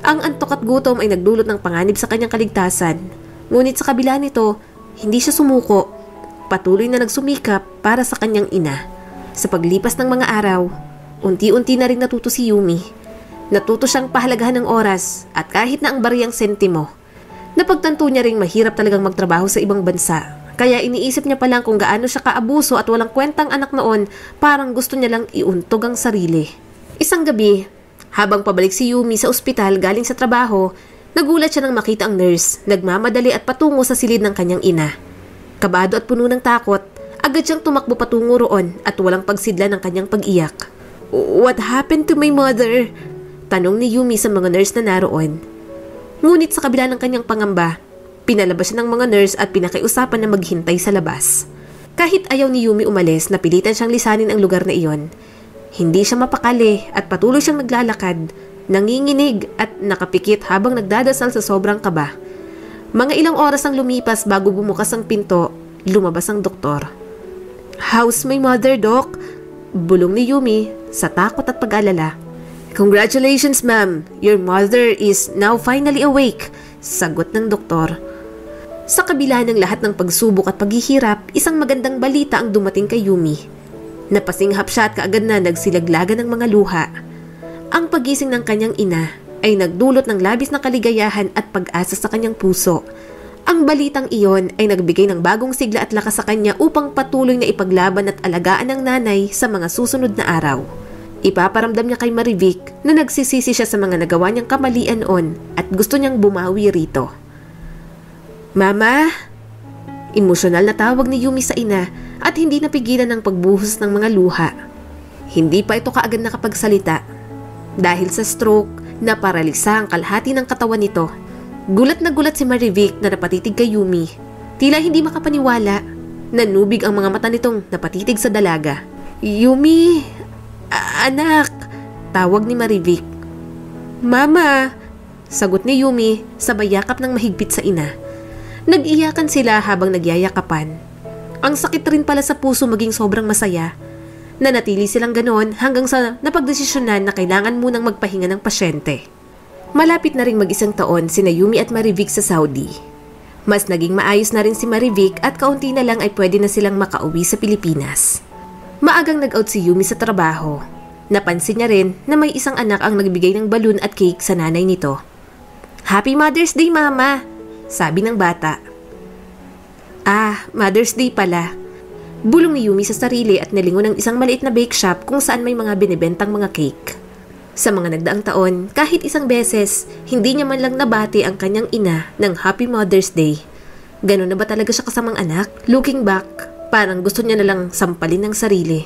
Ang antok at gutom ay nagdulot ng panganib sa kanyang kaligtasan. Ngunit sa kabila nito, hindi siya sumuko. Patuloy na nagsumikap para sa kanyang ina. Sa paglipas ng mga araw, unti-unti na rin natuto si Yumi. Natuto siyang pahalagahan ng oras at kahit na ang bariyang sentimo. Napagtanto niya ring mahirap talagang magtrabaho sa ibang bansa. Kaya iniisip niya pa lang kung gaano siya kaabuso at walang kwentang anak noon, parang gusto niya lang iuntog ang sarili. Isang gabi, habang pabalik si Yumi sa ospital galing sa trabaho, nagulat siya nang makita ang nurse, nagmamadali at patungo sa silid ng kanyang ina. Kabado at puno ng takot, agad siyang tumakbo patungo roon at walang pagsidla ng kanyang pag-iyak. "What happened to my mother?" tanong ni Yumi sa mga nurse na naroon. Ngunit sa kabila ng kanyang pangamba, pinalabas siya ng mga nurse at pinakiusapan na maghintay sa labas. Kahit ayaw ni Yumi umalis, napilitan siyang lisanin ang lugar na iyon. Hindi siya mapakali at patuloy siyang naglalakad, nanginginig at nakapikit habang nagdadasal sa sobrang kaba. Mga ilang oras ang lumipas bago bumukas ang pinto, lumabas ang doktor. "How's my mother, Doc?" bulong ni Yumi sa takot at pag-alala. "Congratulations, ma'am. Your mother is now finally awake," sagot ng doktor. Sa kabila ng lahat ng pagsubok at paghihirap, isang magandang balita ang dumating kay Yumi. Napasinghap siya at kaagad na nagsilaglagan ng mga luha. Ang pagising ng kanyang ina ay nagdulot ng labis na kaligayahan at pag-asa sa kanyang puso. Ang balitang iyon ay nagbigay ng bagong sigla at lakas sa kanya upang patuloy na ipaglaban at alagaan ng nanay sa mga susunod na araw. Ipaparamdam niya kay Marivic na nagsisisi siya sa mga nagawa niyang kamalian noon at gusto niyang bumawi rito. Mama! Emosyonal na tawag ni Yumi sa ina at hindi napigilan ng pagbuhos ng mga luha. Hindi pa ito kaagad nakapagsalita. Dahil sa stroke, naparalisa ang kalahati ng katawan nito. Gulat na gulat si Marivic na napatitig kay Yumi. Tila hindi makapaniwala. Nanubig ang mga mata nitong napatitig sa dalaga. Yumi! Anak! Tawag ni Marivic. Mama! Sagot ni Yumi sabay yakap ng mahigpit sa ina. Nag-iyakan sila habang nagyayakapan. Ang sakit rin pala sa puso maging sobrang masaya. Nanatili silang ganoon hanggang sa napagdesisyonan na kailangan munang magpahinga ng pasyente. Malapit na ring mag-1 taon sina Yumi at Marivic sa Saudi. Mas naging maayos na rin si Marivic at kaunti na lang ay pwede na silang makauwi sa Pilipinas. Maagang nag-out si Yumi sa trabaho. Napansin niya rin na may isang anak ang nagbigay ng balon at cake sa nanay nito. Happy Mother's Day, Mama! Sabi ng bata. Mother's Day pala. Bulong ni Yumi sa sarili at nalingon ng isang maliit na bake shop kung saan may mga binibentang mga cake. Sa mga nagdaang taon, kahit isang beses, hindi niya man lang nabati ang kanyang ina ng Happy Mother's Day. Ganon na ba talaga siya kasamang anak? Looking back, parang gusto niya na lang sampalin ng sarili.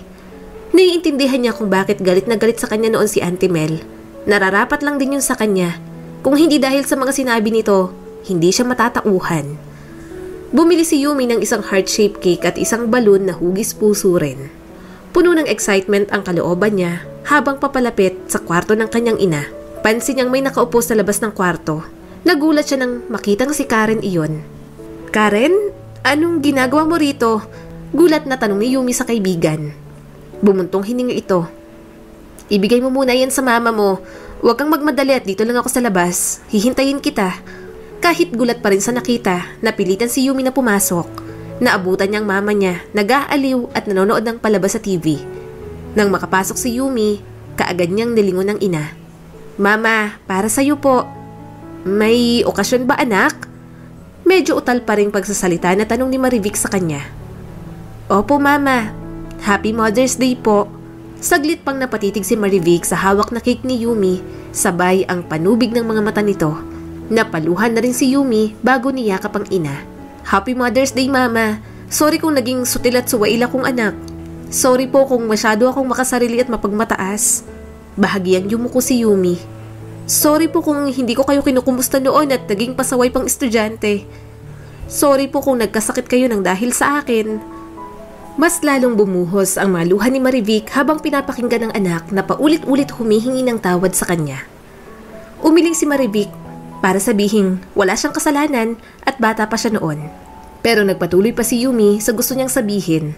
Naiintindihan niya kung bakit galit na galit sa kanya noon si Auntie Mel. Nararapat lang din yun sa kanya. Kung hindi dahil sa mga sinabi nito, hindi siya matatauhan. Bumili si Yumi ng isang heart-shaped cake at isang balon na hugis puso rin. Puno ng excitement ang kalooban niya habang papalapit sa kwarto ng kanyang ina. Pansin niyang may nakaupo sa labas ng kwarto. Nagulat siya nang makitang si Karen iyon. Karen, anong ginagawa mo rito? Gulat na tanong ni Yumi sa kaibigan. Bumuntong hininga ito. Ibigay mo muna yan sa mama mo. Huwag kang magmadali at dito lang ako sa labas. Hihintayin kita. Kahit gulat pa rin sa nakita, napilitan si Yumi na pumasok. Naabutan niyang mama niya, nag-aaliw at nanonood ng palabas sa TV. Nang makapasok si Yumi, kaagad niyang nilingon ng ina. Mama, para sa'yo po. May okasyon ba anak? Medyo utal pa rin pagsasalita na tanong ni Marivic sa kanya. Opo mama, Happy Mother's Day po. Saglit pang napatitig si Marivic sa hawak na cake ni Yumi, sabay ang panubig ng mga mata nito. Napaluhan na rin si Yumi bago niyakap ang ina. Happy Mother's Day, Mama. Sorry kung naging sutil at suwail akong anak. Sorry po kung masyado akong makasarili at mapagmataas. Bahagyang yumuko si Yumi. Sorry po kung hindi ko kayo kinukumusta noon at naging pasaway pang estudyante. Sorry po kung nagkasakit kayo ng dahil sa akin. Mas lalong bumuhos ang maluhan ni Marivic habang pinapakinggan ng anak na paulit-ulit humihingi ng tawad sa kanya. Umiling si Marivic para sabihin wala siyang kasalanan at bata pa siya noon. Pero nagpatuloy pa si Yumi sa gusto niyang sabihin.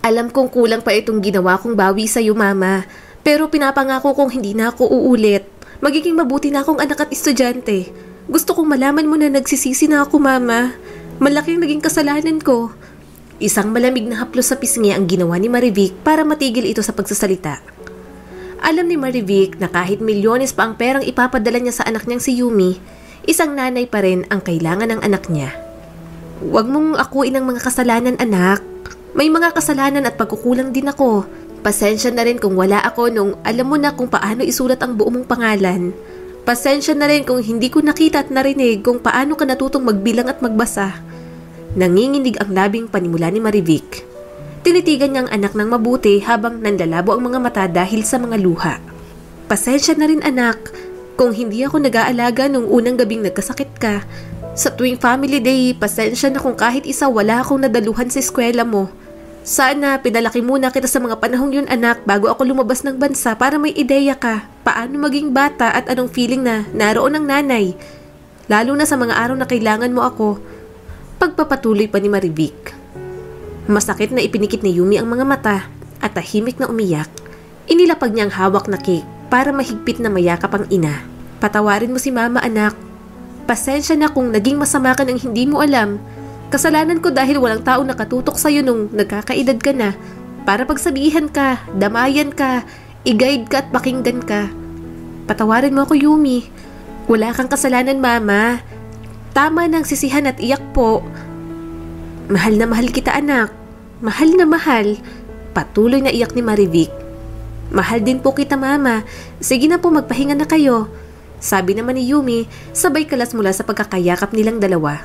Alam kong kulang pa itong ginawa kong bawi sa iyo, Mama. Pero pinapangako kong hindi na ako uulit. Magiging mabuti na akong anak at estudyante. Gusto kong malaman mo na nagsisisi na ako, Mama. Malaking naging kasalanan ko. Isang malamig na haplos sa pisngi ang ginawa ni Marivic para matigil ito sa pagsasalita. Alam ni Marivic na kahit milyones pa ang perang ipapadala niya sa anak niyang si Yumi, isang nanay pa rin ang kailangan ng anak niya. Huwag mong akuin ang mga kasalanan, anak. May mga kasalanan at pagkukulang din ako. Pasensya na rin kung wala ako nung alam mo na kung paano isulat ang buo mong pangalan. Pasensya na rin kung hindi ko nakita at narinig kung paano ka natutong magbilang at magbasa. Nanginginig ang labing panimula ni Marivic. Tinitigan niya ang anak ng mabuti habang nanlalabo ang mga mata dahil sa mga luha. Pasensya na rin anak, kung hindi ako nag-aalaga nung unang gabing nagkasakit ka. Sa tuwing family day, pasensya na kung kahit isa wala akong nadaluhan sa eskwela mo. Sana pinalaki muna kita sa mga panahong yun anak bago ako lumabas ng bansa para may ideya ka. Paano maging bata at anong feeling na naroon ng nanay. Lalo na sa mga araw na kailangan mo ako. Pagpapatuloy pa ni Marivic. Masakit na ipinikit ni Yumi ang mga mata at tahimik na umiyak. Inilapag niya ang hawak na cake para mahigpit na mayakap ang ina. Patawarin mo si Mama anak. Pasensya na kung naging masama ka ng hindi mo alam. Kasalanan ko dahil walang tao nakatutok sa'yo nung nagkakaedad ka na. Para pagsabihan ka, damayan ka, i-guide ka at pakinggan ka. Patawarin mo ako Yumi. Wala kang kasalanan Mama. Tama ng sisihan at iyak po. Mahal na mahal kita, anak. Mahal na mahal. Patuloy na iyak ni Marivic. Mahal din po kita, Mama. Sige na po, magpahinga na kayo. Sabi naman ni Yumi, sabay kalas mula sa pagkakayakap nilang dalawa.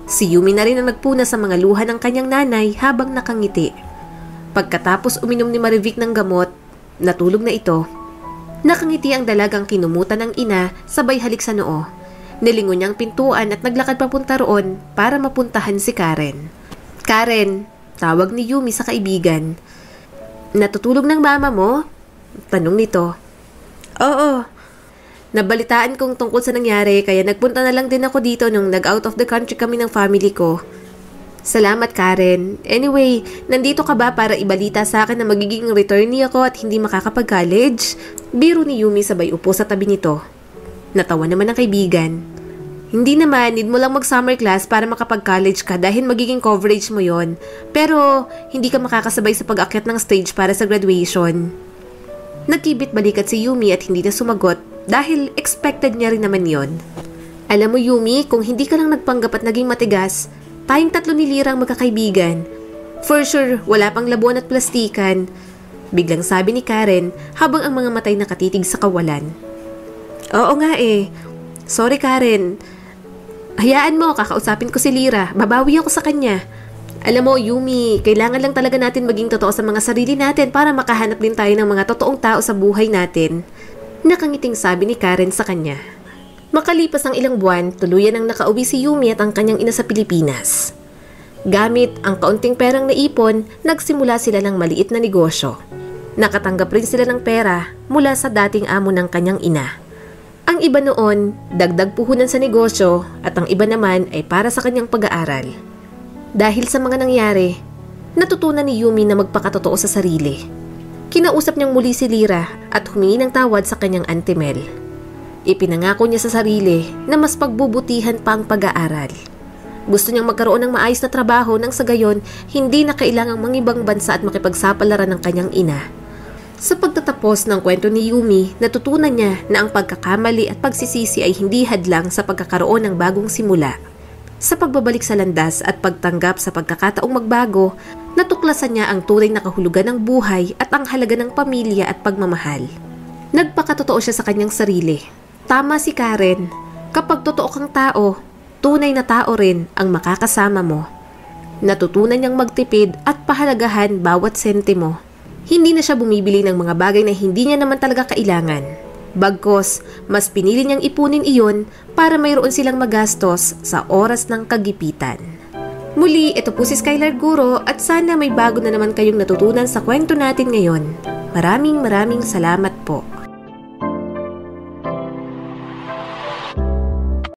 Si Yumi na rin ang nagpuna sa mga luha ng kanyang nanay habang nakangiti. Pagkatapos uminom ni Marivic ng gamot, natulog na ito. Nakangiti ang dalagang kinumutan ng ina, sabay halik sa noo. Nilingon niya ang pintuan at naglakad papunta roon para mapuntahan si Karen. Karen, tawag ni Yumi sa kaibigan. Natutulog ng mama mo? Tanong nito. Oo. Nabalitaan kong tungkol sa nangyari kaya nagpunta na lang din ako dito nung nag-out of the country kami ng family ko. Salamat, Karen. Anyway, nandito ka ba para ibalita sa akin na magiging returnee ako at hindi makakapag-college? Biro ni Yumi sabay upo sa tabi nito. Natawa naman ang kaibigan. Hindi naman, need mo lang mag-summer class para makapag-college ka dahil magiging coverage mo yon. Pero, hindi ka makakasabay sa pag-akyat ng stage para sa graduation. Nagkibit balikat si Yumi at hindi na sumagot dahil expected niya rin naman yon. Alam mo, Yumi, kung hindi ka lang nagpanggap at naging matigas, tayong 3 ni Lira ang magkakaibigan. For sure, wala pang labuan at plastikan. Biglang sabi ni Karen habang ang mga matay nakatitig sa kawalan. Oo nga eh. Sorry, Karen. Hayaan mo, kakausapin ko si Lira. Babawi ako sa kanya. Alam mo, Yumi, kailangan lang talaga natin maging totoo sa mga sarili natin para makahanap din tayo ng mga totoong tao sa buhay natin. Nakangiting sabi ni Karen sa kanya. Makalipas ang ilang buwan, tuluyan ang nakauwi si Yumi at ang kanyang ina sa Pilipinas. Gamit ang kaunting perang naipon, nagsimula sila ng maliit na negosyo. Nakatanggap rin sila ng pera mula sa dating amo ng kanyang ina. Ang iba noon, dagdag puhunan sa negosyo at ang iba naman ay para sa kanyang pag-aaral. Dahil sa mga nangyari, natutunan ni Yumi na magpakatotoo sa sarili. Kinausap niyang muli si Lira at humingi ng tawad sa kanyang Auntie Mel. Ipinangako niya sa sarili na mas pagbubutihan pa ang pag-aaral. Gusto niyang magkaroon ng maayos na trabaho nang sa gayon hindi na kailangang mangibang bansa at makipagsapalaran ng kanyang ina. Sa pagtatapos ng kwento ni Yumi, natutunan niya na ang pagkakamali at pagsisisi ay hindi hadlang sa pagkakaroon ng bagong simula. Sa pagbabalik sa landas at pagtanggap sa pagkakataong magbago, natuklasan niya ang tunay na kahulugan ng buhay at ang halaga ng pamilya at pagmamahal. Nagpakatotoo siya sa kanyang sarili. Tama si Karen, kapag totoo kang tao, tunay na tao rin ang makakasama mo. Natutunan niyang magtipid at pahalagahan bawat sentimo. Hindi na siya bumibili ng mga bagay na hindi niya naman talaga kailangan. Bagkos, mas pinili niyang ipunin iyon para mayroon silang magastos sa oras ng kagipitan. Muli, ito po si Skylar Guro at sana may bago na naman kayong natutunan sa kwento natin ngayon. Maraming salamat po.